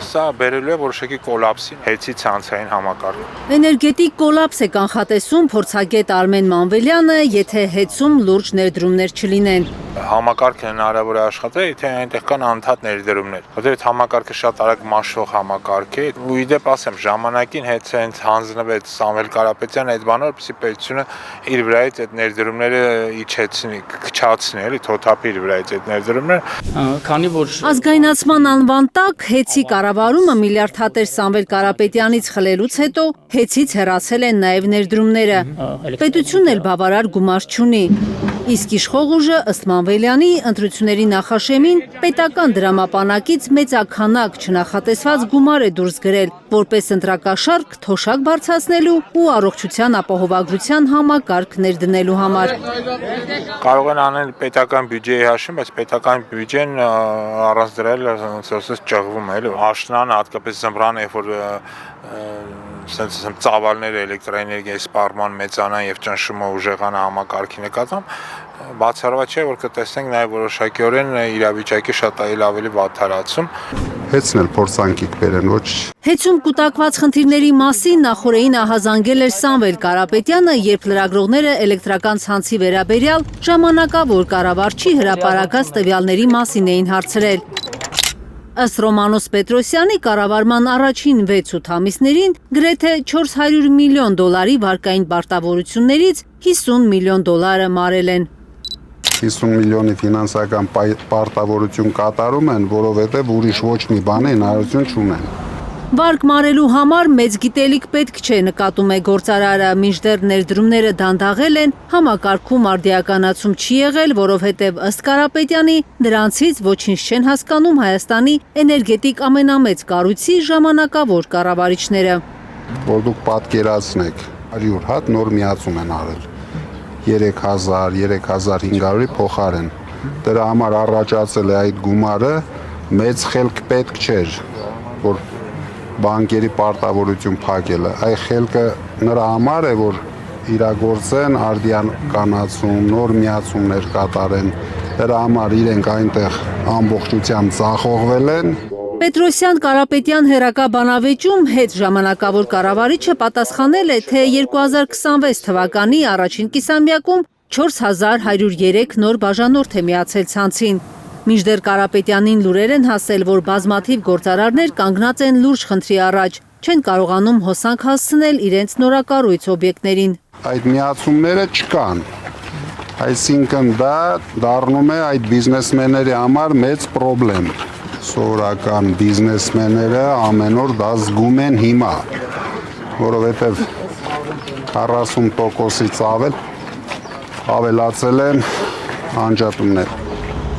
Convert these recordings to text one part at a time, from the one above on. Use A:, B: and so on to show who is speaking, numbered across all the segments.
A: Սա բերելու է որոշակի կոլապսի հեծի ցանցային համակարգը։
B: Էներգետիկ կոլապս է կանխատեսում փորձագետ Արմեն Մանվելյանը, եթե հեծում լուրջ ներդրումներ չլինեն։
A: Համակարգը հնարավոր է աշխատել, եթե այնտեղ կան անընդհատ ներդրումներ։ Որտեղ այդ համակարգը շատ արագ մաշվող համակարգ է։ Ու իդեպ ասեմ, ժամանակին հետ հենց հանձնվեց Սամվել Կարապետյանը այդ բանը, որպեսզի պետությունը իր վրայից այդ ներդրումները իջեցնի, քչացնի, էլի թոթափի իր վրայից այդ ներդրումները։
C: Քանի որ
B: Ազգայնացման անվան տակ հեծի կառավարումը միլիարդատեր Սամվել Կարապետյանից խլելուց հետո հեծից հեռացել են նաև ներդրումները։ Պետությունն էլ բավարար գումար չունի։ Իսկ իշխող ուժը ըստ Մանվելյանի ընտրությունների նախաշեմին պետական դրամապանակից մեծաքանակ չնախատեսված գումար է դուրս գրել, որպես ընտրակաշարք թոշակ բարձրացնելու ու առողջության ապահովագրության համակարգ ներդնելու համար։
A: Կարող են անել պետական բյուջեի հաշվին, բայց պետական բյուջեն առանց դրա ասես ճղվում է, էլի աշնանը հատկապես զմռան, երբ որ ծավալները էլեկտրաէներգիայի սպառման մեծանան եւ ճնշումը ուժեղանա համակարգի նկատմամբ, բացառված չէ, որ կտեսնենք նաեւ որոշակիորեն իրավիճակի շատ ավելի վատթարացում։
D: Հեծնել փորձանքիկ բերեն, ոչ։
B: Հեծում կուտակված խնդիրների մասին նախորդին ահազանգել էր Սամվել Կարապետյանը, երբ լրագրողները էլեկտրական ցանցի վերաբերյալ ժամանակավոր կառավարչի հրապարակած տվյալների մասին էին հարցրել։ Ըստ Ռոմանոս Պետրոսյանի կառավարման առաջին 6-8 ամիսներին գրեթե 400 միլիոն դոլարի վարկային պարտավորություններից 50 միլիոն դոլարը մարել են։
D: 50 միլիոնի ֆինանսական պարտավորություն կատարում են, որովհետև ուրիշ ոչ մի բանի հնարավորություն չունեն։
B: Վարկ մարելու համար մեծ գիտելիք պետք չէ, նկատում է գործարարը, մինչդեռ ներդրումները դանդաղել են, համակարգում արդիականացում չի եղել, որովհետև ըստ Կարապետյանի դրանցից ոչինչ չեն հասկանում Հայաստանի էներգետիկ ամենամեծ կառույցի ժամանակավոր կառավարիչները։
D: Որ դուք պատկերացնեք, 100 հատ նոր միացում են արել, 3500-ի փոխարեն։ Դրա համար առաջացել է այդ գումարը, մեծ խելք պետք չէր, որ բանկերի պարտավորություն փակելը, այ խելքը նրա համար է, որ իրագործեն արդիականացում, նոր միացումներ կատարեն, դրա համար իրենք այնտեղ ամբողջությամբ ձախողվել են։
B: Պետրոսյան Կարապետյան հերակա բանավեճում հետ ժամանակավոր կառավարիչը պատասխանել է, թե 2026 թվականի առաջին կիսամյակում 4103 նոր բաժանորդ է միացել ցանցին։ Մինչդեռ Կարապետյանին լուրեր են հասել, որ բազմաթիվ գործարարներ կանգնած են լուրջ խնդրի առաջ, չեն կարողանում հոսանք հասցնել իրենց նորակառույց օբյեկտներին։
D: Այդ միացումները չկան, այսինքն դա դառնում է այդ բիզնեսմենների համար մեծ խնդրեմ։ Սովորական բիզնեսմենները ամեն օր դա զգում են հիմա, որովհետև 40%-ից ավելացել են անջատումներ։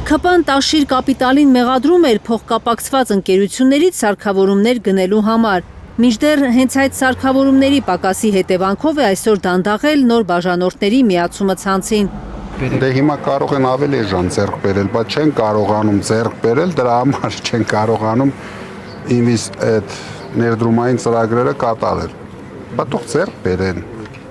B: ՔՊ-ն տաշիր կապիտալին մեղադրում էր փոխկապակցված ընկերություններից սարքավորումներ գնելու համար։ Մինչդեռ հենց այդ սարքավորումների պակասի հետևանքով է այսօր դանդաղել նոր բաժանորդների միացումը ցանցին։
D: Դե հիմա կարող են ավելի էժան ձեռք բերել, բայց չեն կարողանում ձեռք բերել, դրա համար չեն կարողանում այդ ներդրումային ծրագրերը կատարել։ Բայց թող ձեռք բերեն,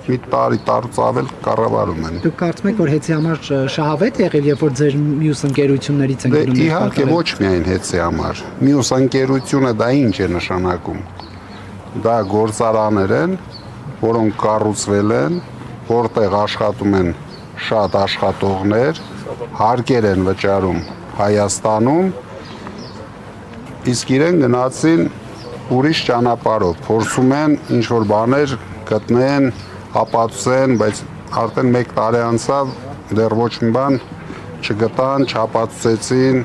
D: մի տարուց ավել կառավարում են։
E: Դուք կարծում եք, որ հեծի համար շահավետ եղել, երբ որ ձեր մյուս ընկերություններից են գնում։
D: Իհարկե ոչ միայն հեծի համար։ Մյուս ընկերությունը դա ինչ է նշանակում։ Դա գործարաններ են, որոնք կառուցվել են, որտեղ աշխատում են շատ աշխատողներ, հարկեր են վճարում Հայաստանում, իսկ իրեն գնացին ուրիշ ճանապարհով, փորձում են ինչ-որ բաներ գտնեն, ապացուցեն, բայց արդեն 1 տարի անցավ, դեռ ոչ մի բան չգտան, չապացուցեցին։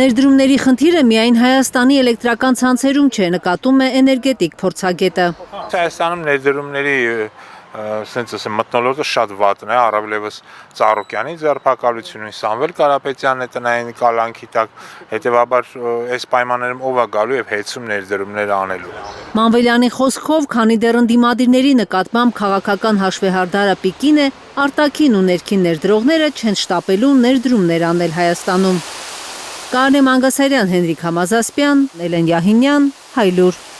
B: Ներդրումների խնդիրը միայն Հայաստանի էլեկտրական ցանցերում չէ, նկատում է էներգետիկ փորձագետը։
A: Հայաստանում ներդրումների մթնոլորտը շատ վատն է, առավելևս Ծառուկյանի ձերբակալությունին, Սամվել Կարապետյանն է տնային կալանքի տակ, հետևաբար այս պայմաններում ով է գալու եւ հեծում ներդրումներ անելու։
B: Մանվելյանի խոսքով, քանի դեռ ընդդիմադիրների նկատմամբ քաղաքական հաշվեհարդարը պիկին է, արտաքին ու ներքին ներդրողները չեն շտապելու ներդրումներ անել Հայաստանում։ Կարնե Մանգասարյան, Հենրիկ Համազասպյան, Էլեն Յահինյան, Հայլուր։